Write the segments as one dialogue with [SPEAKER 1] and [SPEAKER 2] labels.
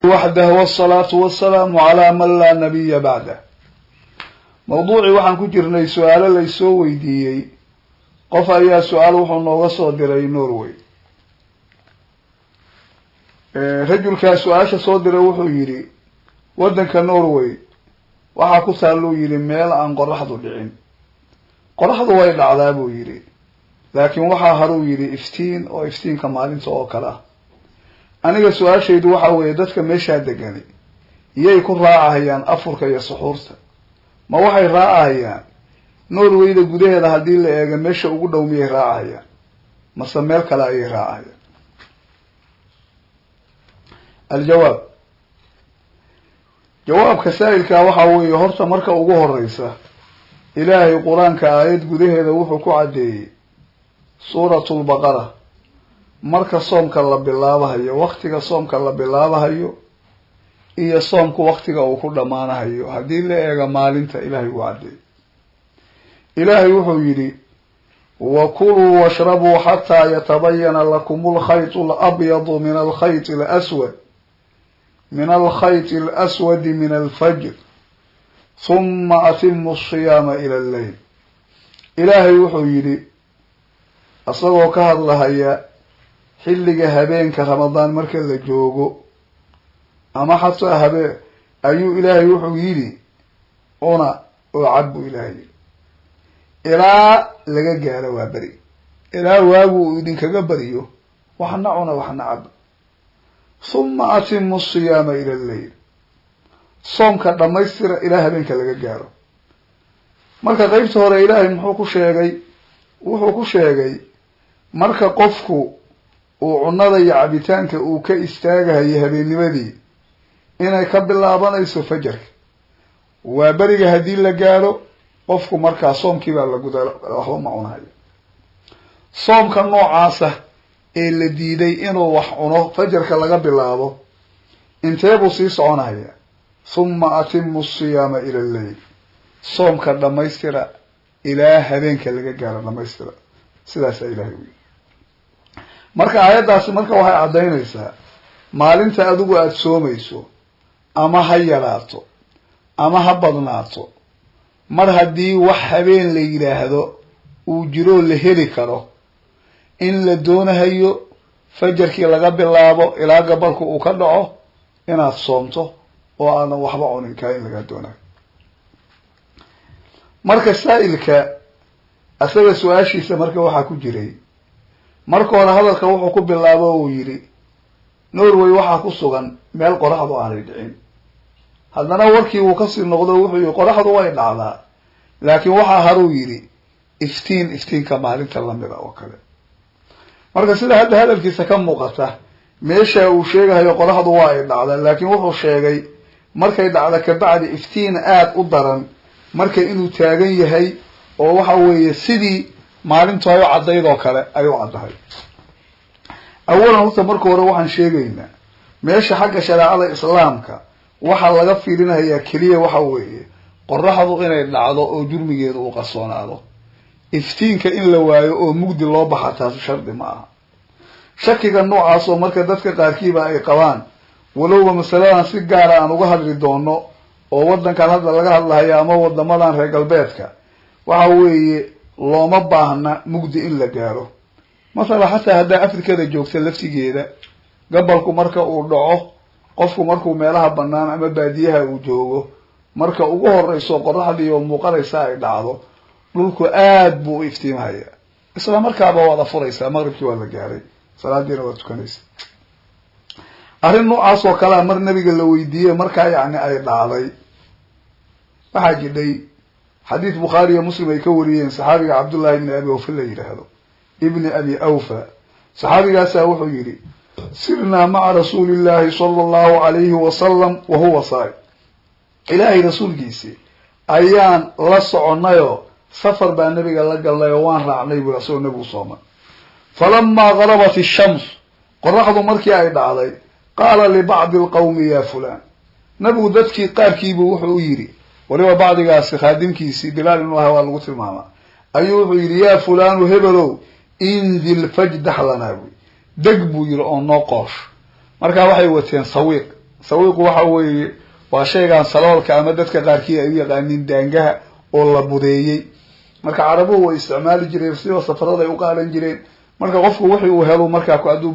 [SPEAKER 1] وحده والصلاة والسلام على من لا نبي بعده. موضوعي waxaan ku jirnay su'aalo la soo weydiiyay qof ayaa su'aal wuxuu nooga soo diray Norway rajulka su'aasha soo diray wuxuu yiri wadanka Norway waxa ku saaloo yiri meel aan qorraxdu dhicin qorraxdu way dhacdaa buu yiri laakiin waxa haruu yiri iftiin oo iftiinka maalinta oo kala aniga su'aashaydu waxa weeye dadka meesha degan iyay ku raacayaan afurka iyo suxuurta ma waxay raacayaan Norwayda gudaheeda hadii la eego meesha ugu dhow miyay raacayaan mase meel kale ay raacayaan الجواب جواب كسائلك waxa weeye horta marka ugu horeysa Ilaahay Quraanka aayad gudaheeda wuxuu ku cadeeyay suuratul baqara marka soomka la bilaabayo waqtiga soomka la bilaabayo iyo soomku waqtiga uu ku dhamaanayo hadii la eego maalinta Ilaahay uu cadeeyay Ilaahay wuxuu yiri wa kulu washrabu hatta yatabayyana lakum al-khayt al-abyad min al-khayt al-aswad من الخيط الأسود من الفجر ثم أتموا الصيام إلى الليل إلهي وحيري أصدقوا كهر لهايا حلق هبين كرمضان مركز الجوغو أما حتى هبين أيو إلهي وحيري أنا أعب إلهي إلا لغا جهل وابري إلا واغو إذن كغبريو وحنعونا وحنعب ثم أتم الصيام إلى الليل صوم كدميستر إلى هبينك لغا جارو marka qaybta hore Ilaahay wuxuu ku sheegay marka qofku uu cunada iyo cabitaanka uu ka istaagayo habeennimadii inay ka bilaabanayso fajrka waa bariga hadii la gaaro qofku marka soomkii baa la gudalo waxba ma cunayo soomka noocaas ah ee la diiday inuu wax cuno fajrka laga bilaabo intee buu sii soconaya thumma atimmu siyama ila al-layl soomka dhamaystira ilaa habeenka laga gaaro dhamaystira sidaas Ilaahay weey marka aayadaas marka waxay cadeynaysaa maalinta adigu aad soomayso ama ha yaraato ama ha badnaato mar hadii wax habeen la yiraahdo uu jiro la heli karo in la doonayo fajrkii laga bilaabo ilaa gabalku uu ka dhaco inaad soomto oo aan waxba cunin ka in laga doonayo marka saailka asaga su'aashiisa marka waxa ku jiray marka hore hadalka wuxuu ku bilaabo oo yiri Norway waxa ku sugan meel qorraxdu aanay dhicin hadana warkii uu ka sii noqdo wuxuu yiri qorraxdu way dhacdaa laakiin waxa haruu yiri iftiinka maalinta lamida oo kale marka sida hadalkiisa ka muuqata meesha uu sheegayo qorraxdu waa ay dhacdaa laakiin wuxuu sheegay markay dhacdo ka bacdi iftiin aad u daran marka inuu taagan yahay oo waxa weeye sidii maalintu ay cadeeyo kale ay u cadahay awalan horta marka hore waxaan sheegaynaa meesha xagga shariicada islaamka waxa laga fiirinayaa kaliya waxa weeye qorraxdu inay dhacdo oo jurmigeedu uu qarsoonaado iftiinka in la waayo oo mugdi loo baxaa taas shardi ma aha shakiga noocaas oo marka dadka qaarkiiba ay qabaan walowba masaladan si gaar ah aan uga hadli doono oo wadankan hadda laga hadlayo ama wadamadan reer galbeedka waxa weeye looma baahna mugdi in la gaaro mesela hatta hadda Afrikada joogta laftigeeda gabalku marka uu dhaco qofku markuu meelaha banaan ama baadiyaha uu joogo marka ugu horeyso qorraxda iyo muuqalaysa ay dhacdo dhulku aad buu iftiimaya isla markaaba wada furaysa maqribkii waa la gaaray salaadiina waa tukanaysa arrin noocaas oo kala mar nabiga la weydiiyay marka yaani ay dhacday waxa jiray xadiis Bukhari iyo Muslim ay ka wariyeen saxaabiga Abdullah ibn Abi Awfa la yiraahdo ibn Abi Awfa saxaabigaas wuxuu yiri sirna ma'a rasuulillahi sallallahu alayhi wa sallam wa huwa saa'im ilaahi rasuulkiisi ayaan la soconayo سفر بان نبي قال الله وان راعني برسول النبي صلى الله عليه وسلم فلما غربت الشمس قرحوا مركي اي دعدي قال لبعض القوم يا فلان نبو ددكي قاركيبو وحو يري ولو بعضيغاس خادمكيسي بلال انه هوا لو تلماما ايو يري يا فلان وهبلو انزل فجدح لنا دغبو يري او نوقوش marka waxay wateen sawiiq sawiiqu waxa weeye waa shaygan saloolka ama dadka qaarkii ay u yaqaaniin daangaha oo la budeeyey marka carabuhu way isticmaali jireen sidoo safarada ay u qaadan jireen marka qofku wixii uu helo markaa ku aduu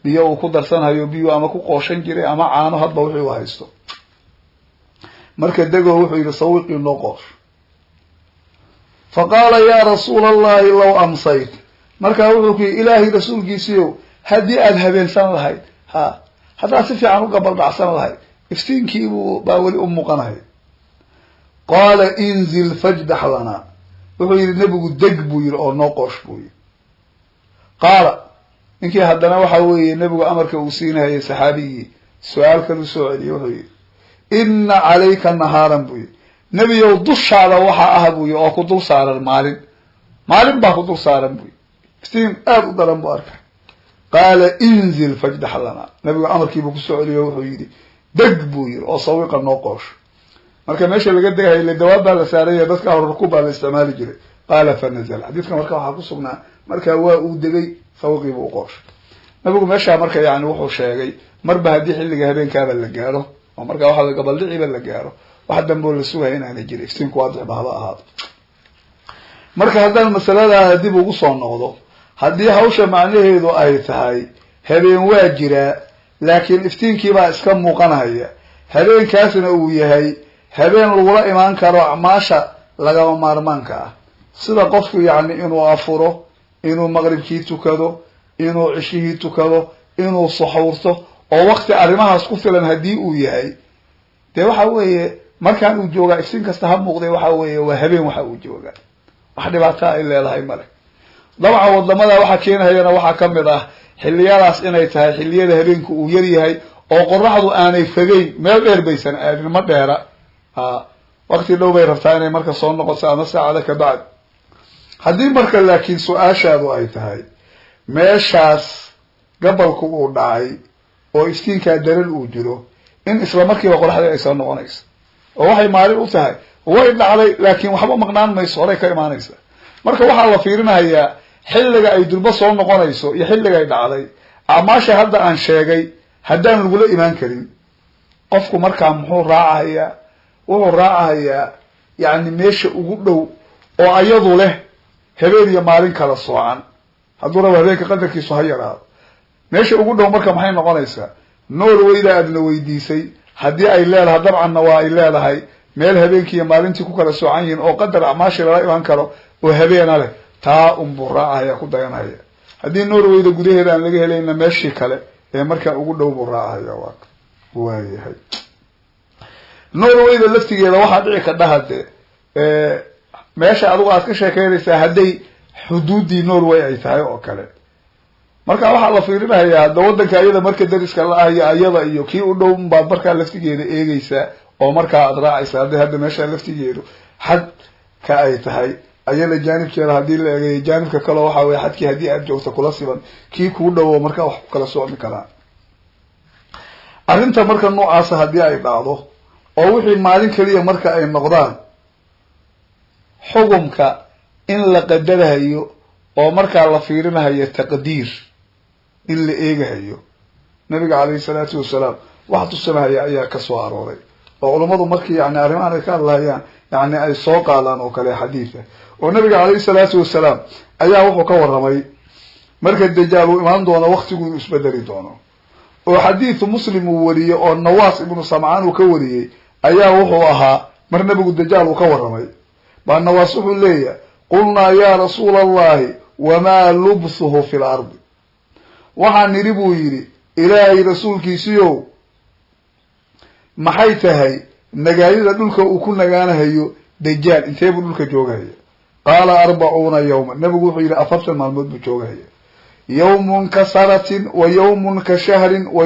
[SPEAKER 1] biyo uu ku darsanayo biyo ama ku qooshan jiray ama caano hadba wixii uu haysto marka dago wuxuu yiri sawiiqi noo qoosh faqala ya rasuul allah law amsayt marka wuxuu ku ilaahi rasuulkiisiyo hadii aad habeensan lahayd hadaa si fiican u qabal dhacsan lahayd iftiinkii baa wali u muuqanahay qala inzil fajdah lana wuxuu yiri nabigu deg buu yiri oo noo qoosh buu yiri qaala inkii haddana waxa weeye nabigu amarka uu siinayay saxaabigii su'aalkan u soo celiyay wuxuu yiri inna calayka nahaaran buu yiri nabiyow dushaada waxa ah buu yiri oo ku dul saaran maalin baa ku dul saaran buu yiri iftiin aad u daran buu arkay qaala inzil fajdah lana nabigu amarkiibu ku soo celiyay wuxuu yiri deg buu yiri oo sawiiqa noo qoosh marka meesha laga degayo la dawaab baa la saaray dadka hor ku baa la isticmaali jiray qaala fa nazal hadithka marka waxa ku sugnaa marka waa uu degay sawiiqiibu u qoosh nabigu meesha marka yaani wuxuu sheegay marba hadii xilliga habeenkaaba la gaaro oo marka waxa laga baldiciba la gaaro waxa dambo la sugay inaan jiray iftiinku waadix bahaba ahaad marka haddaan masalada dib ugu soo noqdo hadii hawsha macnaheedu ay tahay habeen waa jira laakiin iftiinkii baa iska muuqanaya habeenkaasna uu yahay habeen lagula imaan karo acmaasha lagama maarmaanka ah sida qofku yaani inuu afuro inuu maqribkii tukado inuu cishihii tukado inuu suxuurto oo waqti arrimahaas ku filan hadii uu yahay de waxa weeye markaan uu jooga iftiin kasta ha muuqday waxa weeye waa habeen waxa uu jooga wax dhibaato ay leedahay male dabcan wadamada waxa keenayana waxa kamid ah xilliyadaas inay tahay xilliyada habeenku uu yar yahay oo qorraxdu aanay fogeyn meel dheer baysan aadin ma dheera waqti dhow bay rabtaa inay marka soo noqoto ama saacada ka bacd hadii marka laakiin su'aashaadu ay tahay meeshaas gabalku uu dhacay oo iftiinka daran uu jiro in isla markiiba qorraxda ay soo noqonayso oo waxay maalin u tahay way dhacday laakiin waxba maqnaan mayso hore ka imaanaysa marka waxa la fiirinayaa xilliga ay dulba soo noqonayso iyo xilliga ay dhacday amaasha hadda aan sheegay haddaan lagu la imaan karin qofku markaa muxuu raacayaa wuxuu raacayaa yaani meesha ugu dhow oo ayadu leh habeen iyo maalin kala soocan hadduu rabo habeenka qadarkiisu ha yaraado meesha ugu dhow marka maxay noqonaysaa Norwayda aadna weydiisay hadii ay leedahay dabcan waa ay leedahay meel habeenkii iyo maalintii ku kala soocan yihiin oo qadar acmaash la iman karo oo habeena leh taa raacaya ku dayanaya hadii Norwayda gudaheeda aan laga helayna meeshii kale ee marka ugu dhow buu raacaya waayahay Norwayda laftigeeda waxa dhici ka dhahade meesha adigu aad ka sheekeynaysaa haday xuduudii Norway ay tahay oo kale marka waxa la fiirinayaa wadanka ayada marka dariska la ah ayada iyo kii u dhow baad marka laftigeeda eegaysa oo marka aad raacaysa hadda meesha laftigeedu xad ka ay tahay ayada jaanibkeeda hadii la eegay jaanibka kale waxa way xadkii hadii aad joogto kula siban kii ku dhow marka wax kala socon kara arinta marka noocaas hadii ay dhacdo oo wixii maalin kaliya marka ay noqdaan xukumka in la qadarayo oo marka la fiirinayo taqdiir in la eegayo nabiga kaleey salaatu wasalaam waxa tusanaaya ayaa ka soo arooray oo culimadu markii yaani arrimahan ay ka hadlayaan yaani ay soo qaadan oo kale xadiis oo nabiga kaleey salaatu wasalaam ayaa wuxuu ka waramay marka dajaal uu imaan doono waqtigu isbedeli doono oo xadiis muslim uu wariyo oo Nawaas ibn Sam'aan uu ka wariyay ayaa wuxuu ahaa mar nabigu dajaal uu ka waramay baa Nawaas wuxuu leeyahay qulna ya rasuul allah wama lubsuhu fil ard waxaan niri buu yiri ilaahay rasuulkiisiyo maxay tahay nagaayada dhulka uu ku nagaanayo dajaal intee buu dhulka joogayo qala 40 yawma nabigu wuxuu yiri 40 maalmood buu joogayo yawmun ka sanatin wa yawmun ka shahrin wa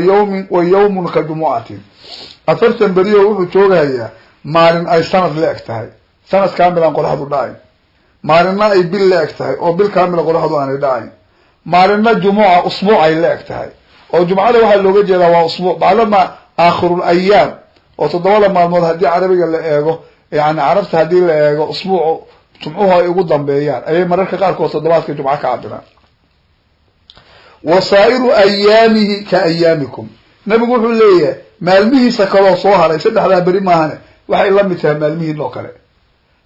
[SPEAKER 1] yawmun ka jumu'atin 40 bariyo wuxuu joogayaa maalin ay sanad la eg tahay sanad kaamilan qorraxdu dhacay maalina ay bil la eg tahay oo bil kaamil qorraxdu aanay dhacay maalina jumu'a usbuuc ay la eg tahay oo jumcada waxa looga jeedaa waa usbuuc bacdama aakhirul ayyam oo todobada maalmood hadii carabiga la eego yaani carabta hadii la eego usbuuc jumcuhu ay ugu dambeeyaan ay mararka qaar kood todobaadka jumca ka cabiraan wasairu ayyamihi ka ayyamikum nabigu wuxuu leeyahay maalmihiisa kaloo soo haray saddexdaa beri maahane waxay la mid tahay maalmihiin oo kale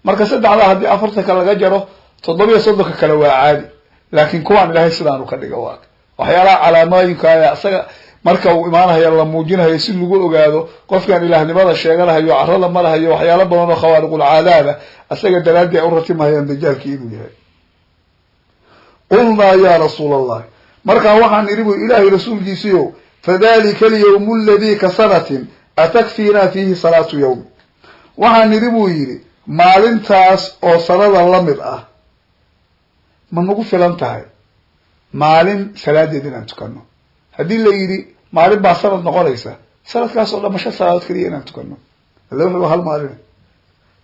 [SPEAKER 1] marka saddexdaa haddii afartanka laga jaro 7 kale waa caadi laakiin kuwaan ilaahay sidaanu ka dhiga waa waxyaalaha calaamooyinka asaga marka uu imaanayo la muujinayo si lagu ogaado qofkan ilaahnimada sheeganayo carrada marahayo waxyaalo badan oo khawaariqul caadaada asaga daraadii ay u ratimayaan dajaalkii inuu yahay qulna ya rasuulallah marka waxaan iribu ilaahay rasuulkiisiyo fadhalika al-yawm alladhi ka sanatin atakfina fihi salatu yawm waxaan iribu yiri maalintaas oo sanada la mid ah ma nagu filan tahay maalin salaadeed inaan tukano haddii la yiri maalin baa sanad noqonaysa sanadkaas oo dhamasho salaad kaliya inaan tukano Allah wuxuu hal maalin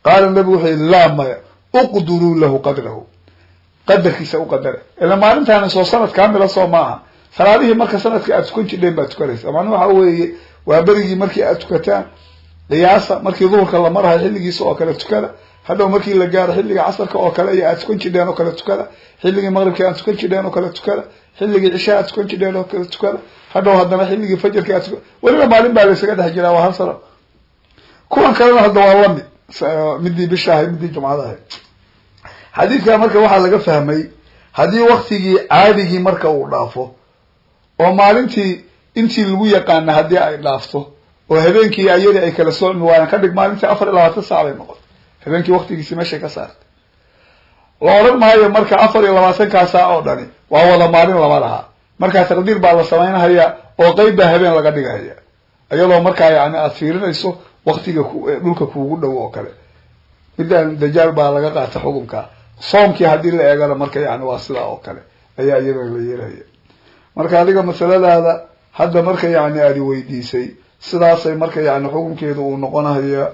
[SPEAKER 1] qaal nabi wuxuu la ma uqduru lahu qadrahu qadarkiisa u qadar ila maalintaana soo sanad kaamil soo maaha salaadihii marka sanadkii aad tukan jireen baad tukanaysa ama waxa weeye waa berigii markii aad tukataan qiyaasa markii duhurka la marahay xilligiisa oo kale tukada hadhow markii la gaaro xilliga casarka oo kale aad tukan jireen oo kale tukada xilligii maqribka aad tukan jireen oo kale tukada xilligii cishaa aad tukan jireen oo kale tukada hadhow haddana xilligii fajrka aad waliba maalin baa la isaga dhex jiraa waa hal sano kuwan kalena hadda waa lamid midii bishahay midii jumcadahay xadiidka marka waxaa laga fahmay haddii waqtigii caadigii marka uu dhaafo oo maalintii intii lagu yaqaana haddii ay dhaafto oo habeenkii ayadii ay kala socmi waayaan ka dhig maalintii 24 saac ay noqoto habeenkii waqtigiisii meesha ka saartay la oran maayo marka 24 saac oo dhani waa wada maalin lama laha marka taqdiir baa la sameeynayaa oo qayb habeen laga dhigaya ayadoo marka yaani aad fiirinayso waqtiga dhulka kuugu dhow oo kale midaan dajaal baa laga qaata xukunka soomkii hadii la eegana marka yaani waa sida oo kale ayaa iyada la yeelaya marka adiga masaladaada hadda marka yaani aad weydiisay sidaas ay marka yaani xukunkeedu uu noqonayo